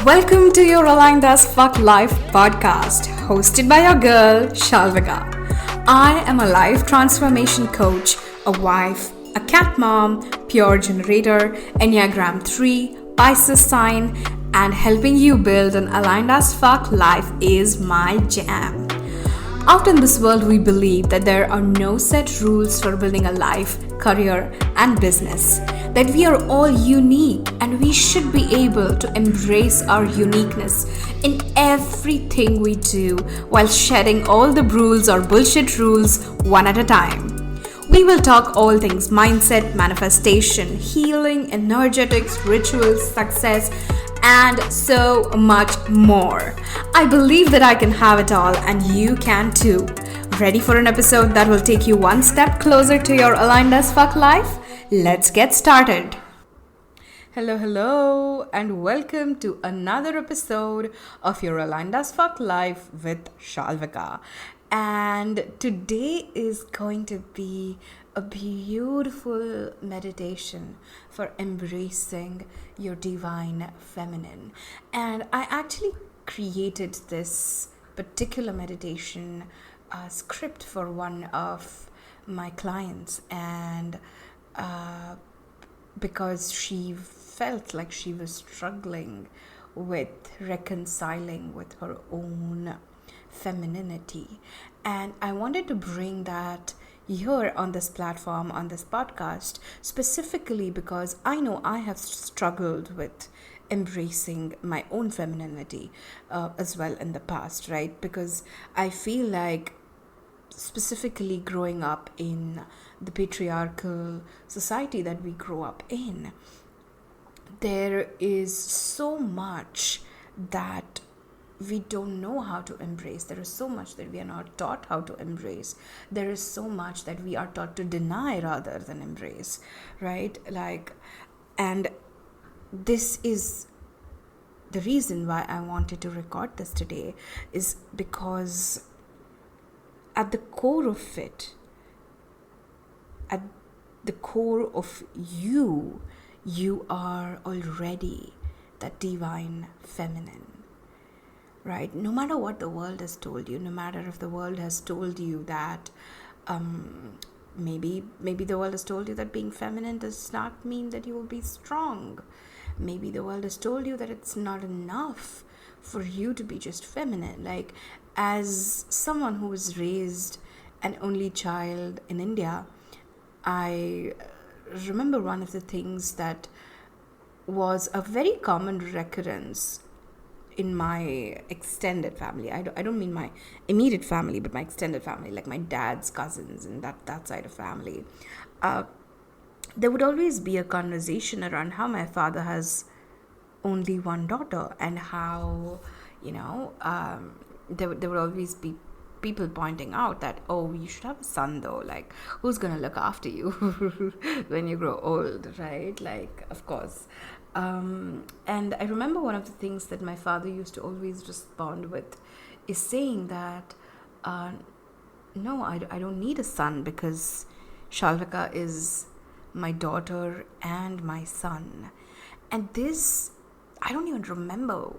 Welcome to your Aligned as Fuck Life podcast, hosted by your girl, Shalvika. I am a life transformation coach, a wife, a cat mom, pure generator, Enneagram 3, Pisces sign, and helping you build an aligned as fuck life is my jam. Out in this world, we believe that there are no set rules for building a life, career, and business. That we are all unique and we should be able to embrace our uniqueness in everything we do while shedding all the rules or bullshit rules one at a time. We will talk all things mindset, manifestation, healing, energetics, rituals, success, and so much more. I believe that I can have it all and you can too. Ready for an episode that will take you one step closer to your aligned as fuck life? Let's get started. Hello, and welcome to another episode of your Aligned as Fuck Life with Shalvika. And today is going to be a beautiful meditation for embracing your divine feminine. And I actually created this particular meditation script for one of my clients, and because she felt like she was struggling with reconciling with her own femininity. And I wanted to bring that here on this platform, on this podcast, specifically because I know I have struggled with embracing my own femininity as well in the past, right? Because I feel like specifically growing up in the patriarchal society that we grow up in, there is so much that we don't know how to embrace. There is so much that we are not taught how to embrace. There is so much that we are taught to deny rather than embrace, right? And this is the reason why I wanted to record this today, is because at the core of it, at the core of you are already that divine feminine, right? No matter what the world has told you, no matter if the world has told you that maybe the world has told you that being feminine does not mean that you will be strong. Maybe the world has told you that it's not enough for you to be just feminine. Like, as someone who was raised an only child in India, I remember one of the things that was a very common recurrence in my extended family. I don't mean my immediate family, but my extended family, like my dad's cousins and that side of family. There would always be a conversation around how my father has only one daughter, and how, there would always be people pointing out that, oh, you should have a son though, like, who's gonna look after you when you grow old, right? Like, of course. And I remember one of the things that my father used to always respond with is saying that, no, I don't need a son, because Shalvika is my daughter and my son. And this, I don't even remember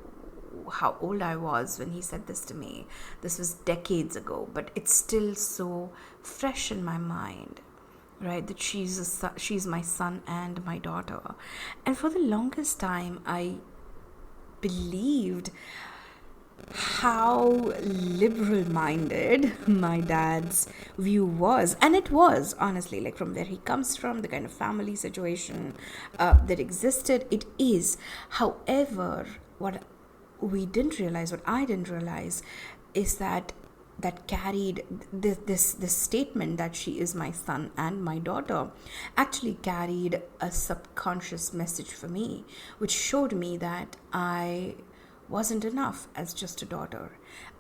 how old I was when he said this to me. This was decades ago, but it's still so fresh in my mind, right? That she's my son and my daughter. And for the longest time, I believed how liberal-minded my dad's view was. And it was, honestly, like, from where he comes from, the kind of family situation that existed, it is. However, what I didn't realize is that carried this statement that she is my son and my daughter actually carried a subconscious message for me, which showed me that I wasn't enough as just a daughter.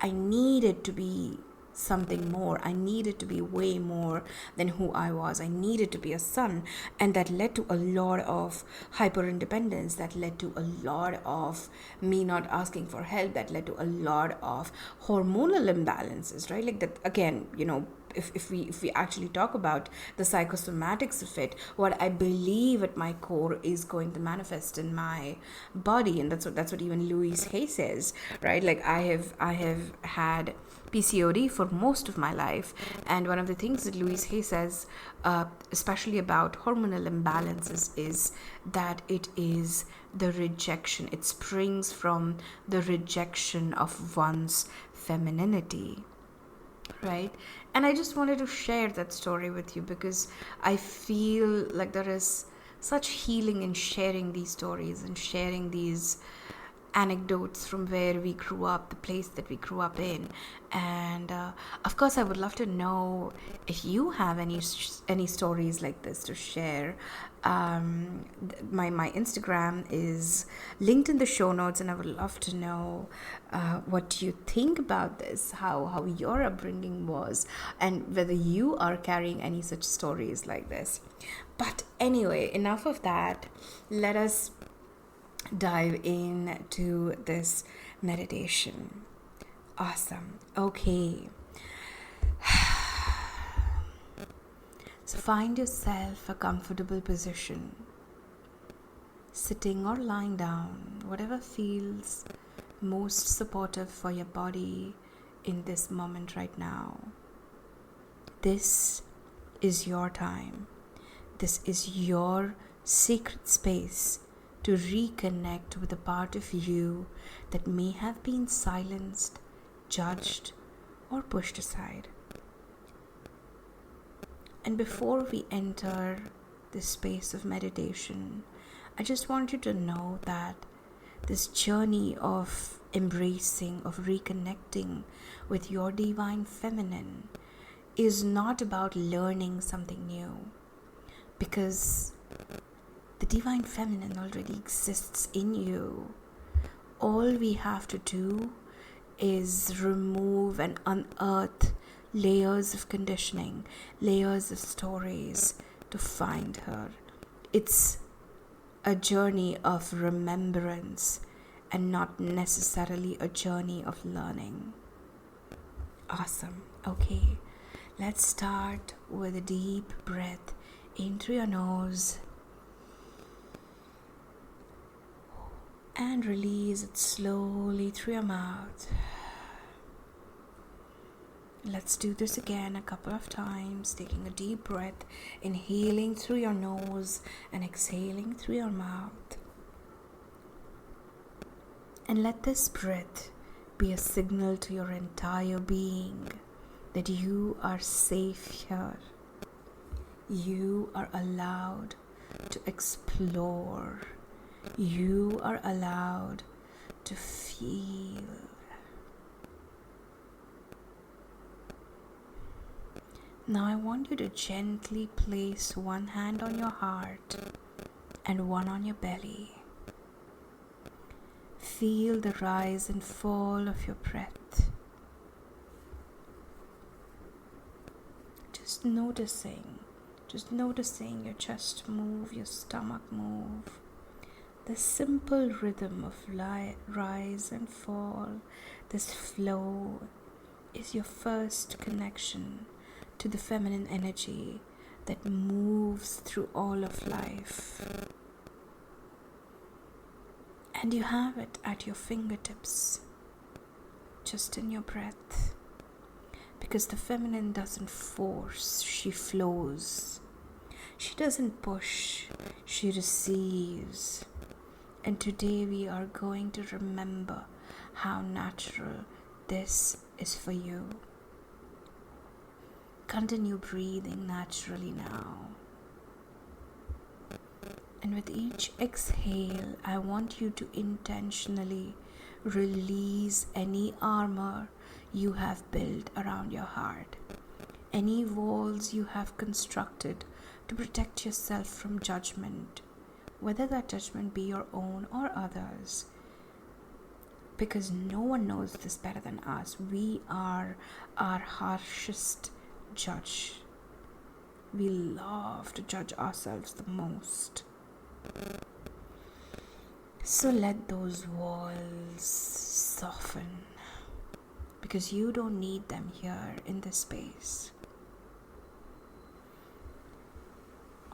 I needed to be something more. I needed to be way more than who I was. I needed to be a son, and that led to a lot of hyper independence. That led to a lot of me not asking for help. That led to a lot of hormonal imbalances, right? Like, that again, if we actually talk about the psychosomatics of it, what I believe at my core is going to manifest in my body. And that's what even Louise Hay says, right? Like I have had PCOD for most of my life, and one of the things that Louise Hay says, especially about hormonal imbalances, is that it is the rejection. It springs from the rejection of one's femininity, right? And I just wanted to share that story with you because I feel like there is such healing in sharing these stories and sharing these anecdotes from where we grew up, the place that we grew up in. And of course, I would love to know if you have any stories like this to share. My Instagram is linked in the show notes, and I would love to know what you think about this, how your upbringing was, and whether you are carrying any such stories like this. But anyway, enough of that. Let us dive into this meditation. Awesome. Okay. So find yourself a comfortable position, sitting or lying down, whatever feels most supportive for your body in this moment right now. This is your time. This is your sacred space to reconnect with a part of you that may have been silenced, judged, or pushed aside. And before we enter this space of meditation, I just want you to know that this journey of embracing, of reconnecting with your divine feminine is not about learning something new, because the divine feminine already exists in you. All we have to do is remove and unearth layers of conditioning, layers of stories to find her. It's a journey of remembrance and not necessarily a journey of learning. Awesome. Okay, let's start with a deep breath in through your nose and release it slowly through your mouth. Let's do this again a couple of times, taking a deep breath, inhaling through your nose and exhaling through your mouth. And let this breath be a signal to your entire being that you are safe here. You are allowed to explore. You are allowed to feel. Now I want you to gently place one hand on your heart and one on your belly. Feel the rise and fall of your breath. Just noticing your chest move, your stomach move. The simple rhythm of rise and fall, this flow, is your first connection to the feminine energy that moves through all of life. And you have it at your fingertips, just in your breath. Because the feminine doesn't force, she flows. She doesn't push, she receives. And today we are going to remember how natural this is for you. Continue breathing naturally now. And with each exhale, I want you to intentionally release any armor you have built around your heart, any walls you have constructed to protect yourself from judgment, whether that judgment be your own or others. Because no one knows this better than us. We are our harshest judge. We love to judge ourselves the most. So let those walls soften, because you don't need them here in this space.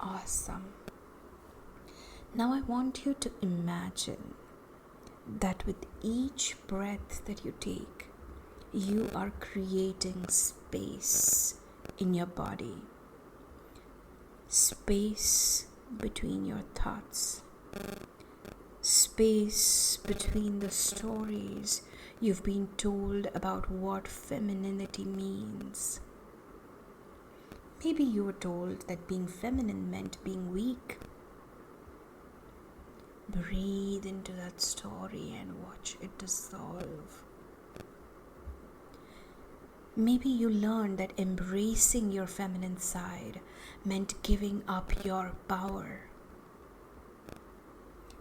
Awesome. Now I want you to imagine that with each breath that you take, you are creating space in your body, space between your thoughts, space between the stories you've been told about what femininity means. Maybe you were told that being feminine meant being weak. Breathe into that story and watch it dissolve. Maybe you learned that embracing your feminine side meant giving up your power.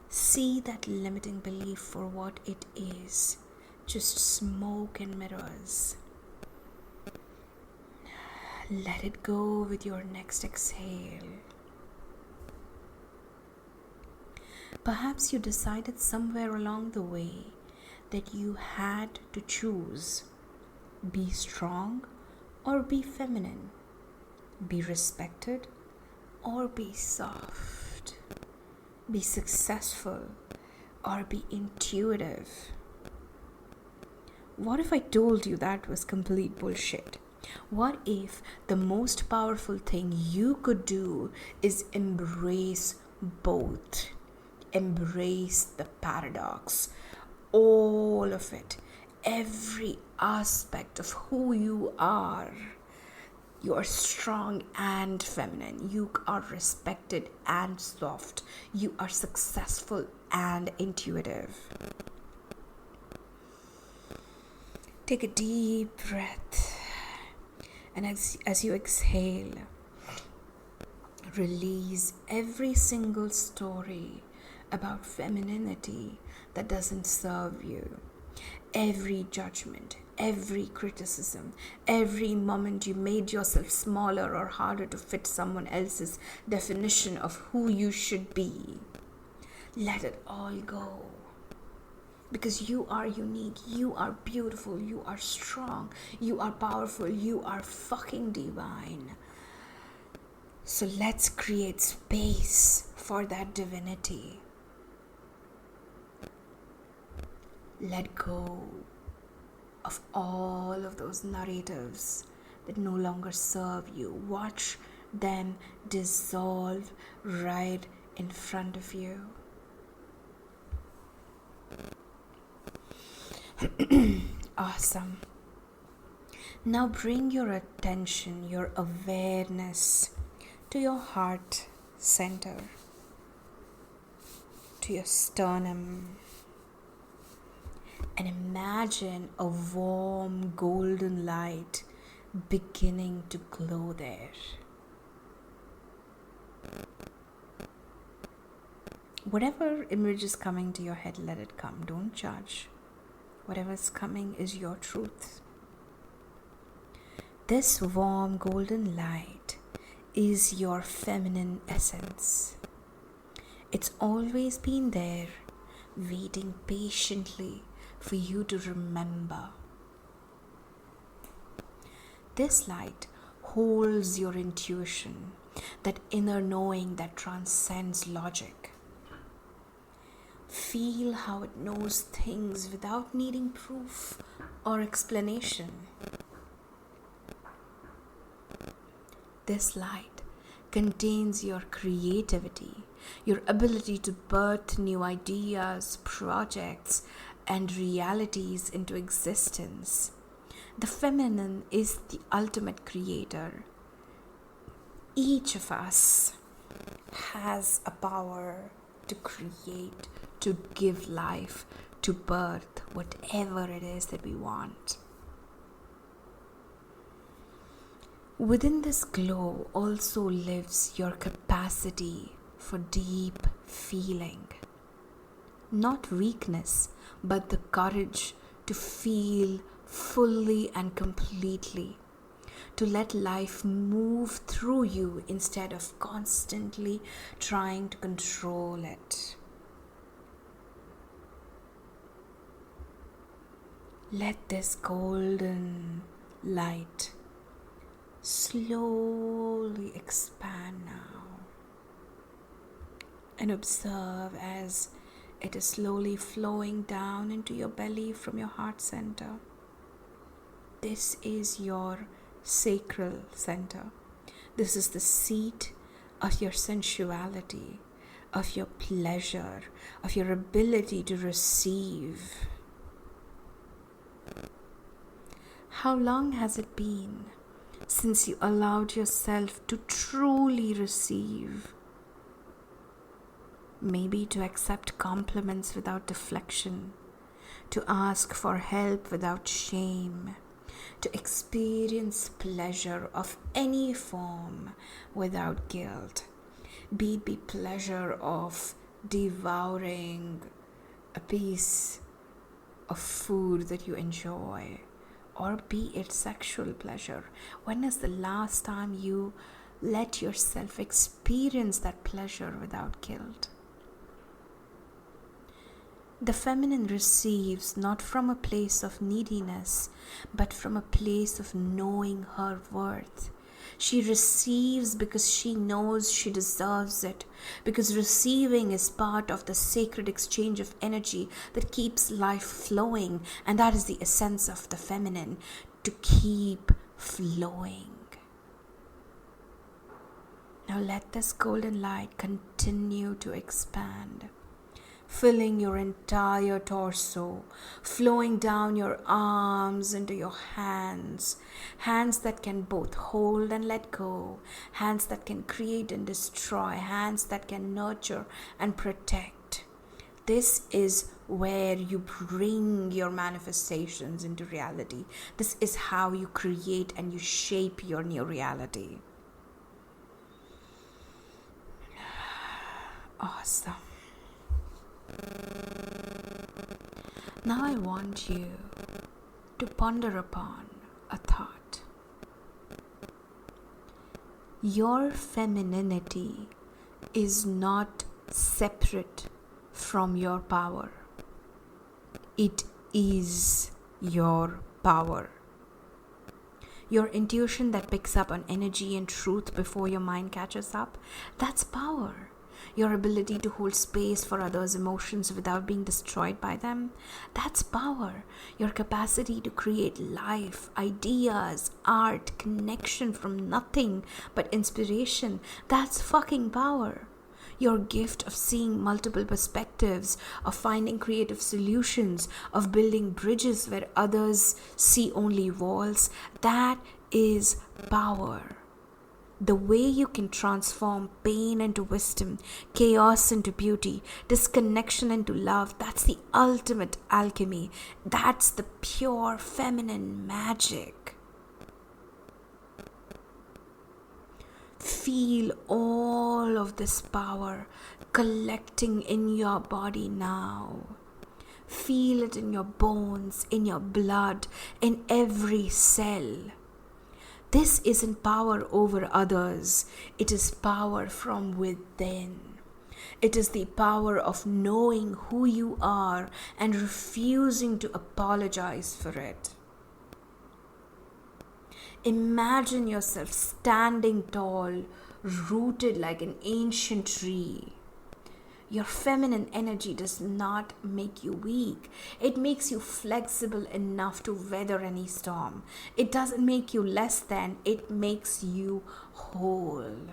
See that limiting belief for what it is, just smoke and mirrors. Let it go with your next exhale. Perhaps you decided somewhere along the way that you had to choose. Be strong or be feminine. Be respected or be soft. Be successful or be intuitive. What if I told you that was complete bullshit? What if the most powerful thing you could do is embrace both? Embrace the paradox, all of it, every aspect of who you are. You are strong and feminine. You are respected and soft. You are successful and intuitive. Take a deep breath, and as you exhale, release every single story about femininity that doesn't serve you. Every judgment, every criticism, every moment you made yourself smaller or harder to fit someone else's definition of who you should be. Let it all go. Because you are unique, you are beautiful, you are strong, you are powerful, you are fucking divine. So let's create space for that divinity. Let go of all of those narratives that no longer serve you. Watch them dissolve right in front of you. Awesome. Now bring your attention, your awareness to your heart center, to your sternum. And imagine a warm golden light beginning to glow there. Whatever image is coming to your head, let it come. Don't judge. Whatever's coming is your truth. This warm golden light is your feminine essence. It's always been there, waiting patiently for you to remember. This light holds your intuition, that inner knowing that transcends logic. Feel how it knows things without needing proof or explanation. This light contains your creativity, your ability to birth new ideas, projects, and realities into existence. The feminine is the ultimate creator. Each of us has a power to create, to give life, to birth whatever it is that we want. Within this glow also lives your capacity for deep feeling. Not weakness, but the courage to feel fully and completely. To let life move through you instead of constantly trying to control it. Let this golden light slowly expand now. and observe as it is slowly flowing down into your belly from your heart center. This is your sacral center. This is the seat of your sensuality, of your pleasure, of your ability to receive. How long has it been since you allowed yourself to truly receive? Maybe to accept compliments without deflection, to ask for help without shame, to experience pleasure of any form without guilt, be it pleasure of devouring a piece of food that you enjoy, or be it sexual pleasure. When is the last time you let yourself experience that pleasure without guilt? The feminine receives not from a place of neediness, but from a place of knowing her worth. She receives because she knows she deserves it, because receiving is part of the sacred exchange of energy that keeps life flowing, and that is the essence of the feminine, to keep flowing. Now let this golden light continue to expand, filling your entire torso, flowing down your arms into your hands, hands that can both hold and let go, hands that can create and destroy, hands that can nurture and protect. This is where you bring your manifestations into reality. This is how you create and you shape your new reality. Awesome. Now I want you to ponder upon a thought. Your femininity is not separate from your power. It is your power. Your intuition that picks up on energy and truth before your mind catches up, that's power. Your ability to hold space for others' emotions without being destroyed by them, that's power. Your capacity to create life, ideas, art, connection from nothing but inspiration, that's fucking power. Your gift of seeing multiple perspectives, of finding creative solutions, of building bridges where others see only walls, that is power. The way you can transform pain into wisdom, chaos into beauty, disconnection into love, that's the ultimate alchemy. That's the pure feminine magic. Feel all of this power collecting in your body now. Feel it in your bones, in your blood, in every cell. This isn't power over others. It is power from within. It is the power of knowing who you are and refusing to apologize for it. Imagine yourself standing tall, rooted like an ancient tree. Your feminine energy does not make you weak. It makes you flexible enough to weather any storm. It doesn't make you less than, it makes you whole.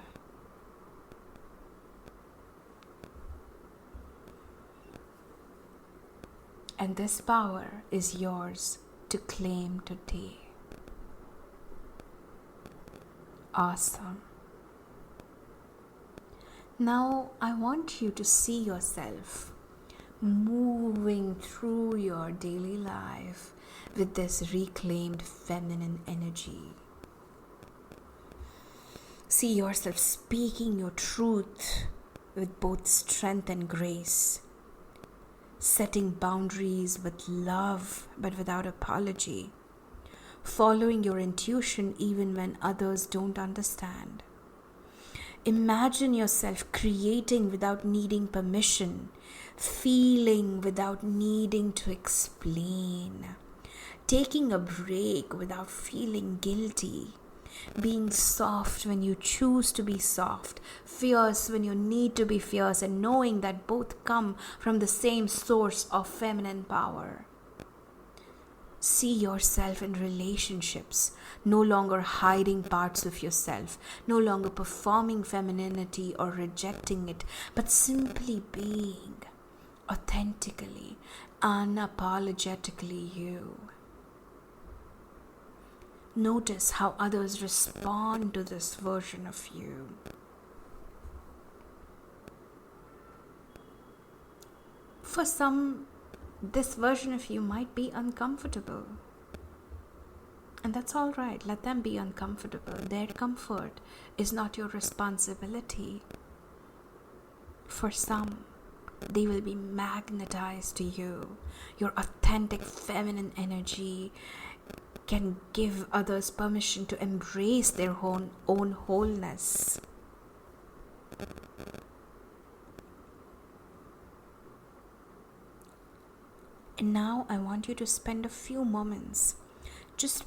And this power is yours to claim today. Awesome. Now I want you to see yourself moving through your daily life with this reclaimed feminine energy. See yourself speaking your truth with both strength and grace, setting boundaries with love but without apology, following your intuition even when others don't understand. Imagine yourself creating without needing permission, feeling without needing to explain, taking a break without feeling guilty, Being soft when you choose to be soft, fierce when you need to be fierce, and knowing that both come from the same source of feminine power. See yourself in relationships, no longer hiding parts of yourself, no longer performing femininity or rejecting it, but simply being authentically, unapologetically you. Notice how others respond to this version of you. For some, this version of you might be uncomfortable. And that's all right. Let them be uncomfortable. Their comfort is not your responsibility. For some, they will be magnetized to you. Your authentic feminine energy can give others permission to embrace their own wholeness. And now I want you to spend a few moments just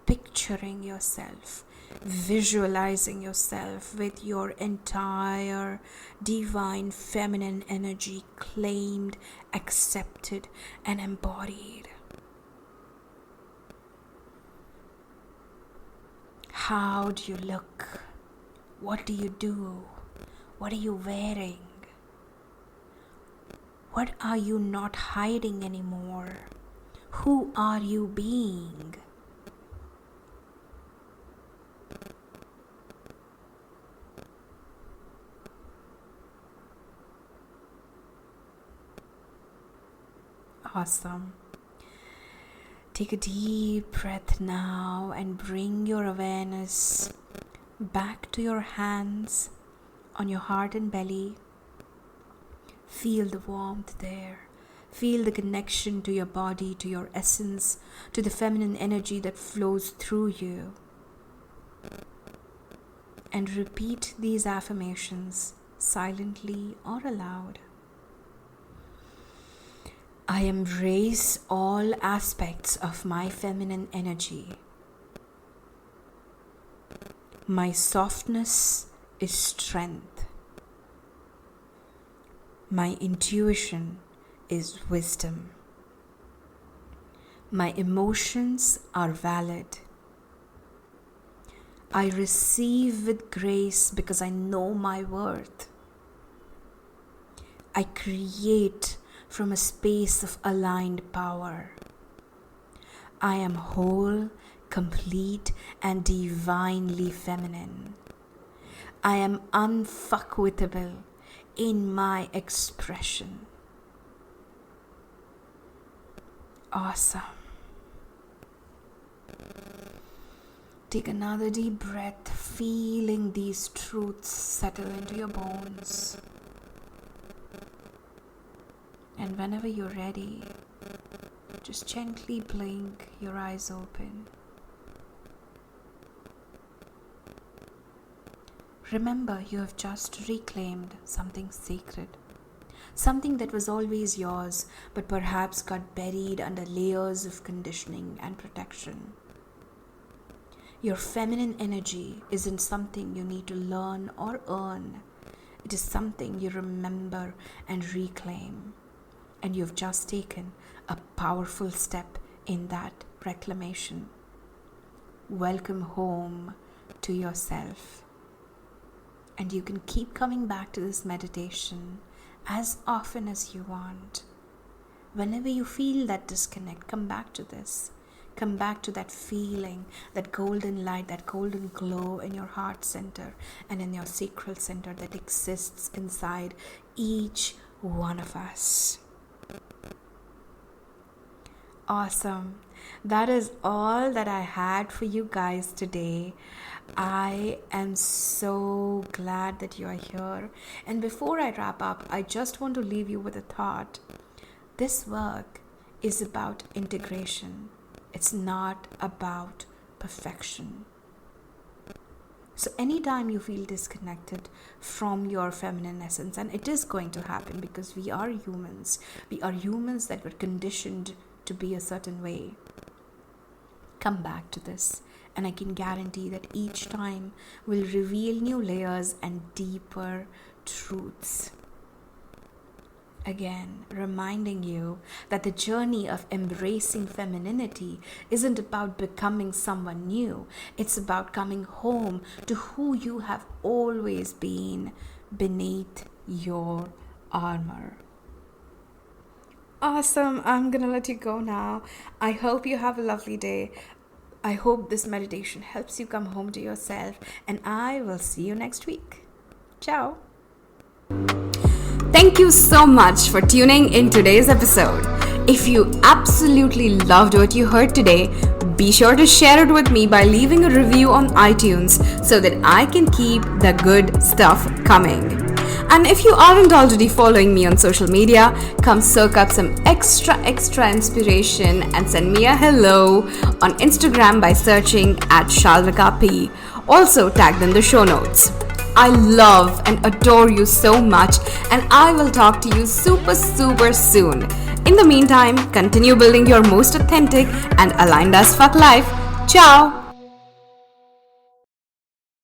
picturing yourself, visualizing yourself with your entire divine feminine energy claimed, accepted, and embodied. How do you look? What do you do? What are you wearing? What are you not hiding anymore? Who are you being? Awesome. Take a deep breath now and bring your awareness back to your hands on your heart and belly. Feel the warmth there. Feel the connection to your body, to your essence, to the feminine energy that flows through you. And repeat these affirmations silently or aloud. I embrace all aspects of my feminine energy. My softness is strength. My intuition is wisdom. My emotions are valid. I receive with grace because I know my worth. I create from a space of aligned power. I am whole, complete, and divinely feminine. I am unfuckwithable in my expression. Awesome. Take another deep breath, feeling these truths settle into your bones. And whenever you're ready, just gently blink your eyes open. Remember, you have just reclaimed something sacred, something that was always yours, but perhaps got buried under layers of conditioning and protection. Your feminine energy isn't something you need to learn or earn. It is something you remember and reclaim. And you've just taken a powerful step in that reclamation. Welcome home to yourself. And you can keep coming back to this meditation as often as you want. Whenever you feel that disconnect, come back to this. Come back to that feeling, that golden light, that golden glow in your heart center and in your sacral center that exists inside each one of us. Awesome. That is all that I had for you guys today. I am so glad that you are here. And before I wrap up, I just want to leave you with a thought. This work is about integration. It's not about perfection. So anytime you feel disconnected from your feminine essence, and it is going to happen because we are humans that were conditioned to be a certain way, come back to this And I can guarantee that each time will reveal new layers and deeper truths. Again, reminding you that the journey of embracing femininity isn't about becoming someone new. It's about coming home to who you have always been beneath your armor. Awesome. I'm gonna let you go now. I hope you have a lovely day. I hope this meditation helps you come home to yourself, and I will see you next week. Ciao. Thank you so much for tuning in today's episode. If you absolutely loved what you heard today, be sure to share it with me by leaving a review on iTunes so that I can keep the good stuff coming. And if you aren't already following me on social media, come soak up some extra inspiration and send me a hello on Instagram by searching @Shalvika_P. Also tagged in the show notes. I love and adore you so much, and I will talk to you super soon. In the meantime, continue building your most authentic and aligned as fuck life. Ciao!